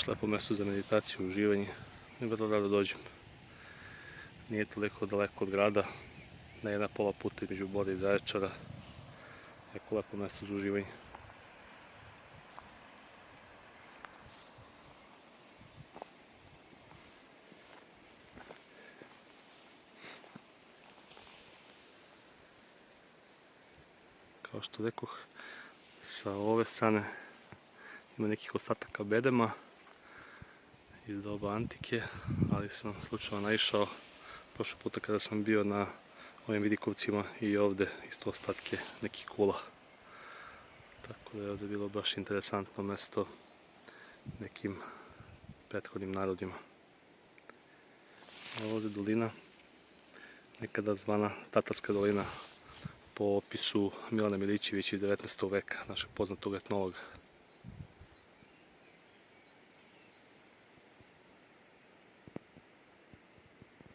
baš lepo mjesto za meditaciju i uživanje i vrlo rado dođem. Nije toliko daleko od grada, na jedna pola puta između Bora i Zaječara. Jako lepo mjesto za uživanje. Kao što rekoh, sa ove strane ima nekih ostataka bedema iz doba antike, ali sam slučajno naišao prošli puta kada sam bio na ovim vidikovcima i ovdje isto ostatke nekih kula. Tako da je ovdje bilo baš interesantno mjesto nekim prethodnim narodima. Ovdje dolina, nekada zvana Tatarska dolina, po opisu Milana Milićevića iz 19. veka, našeg poznatog etnologa.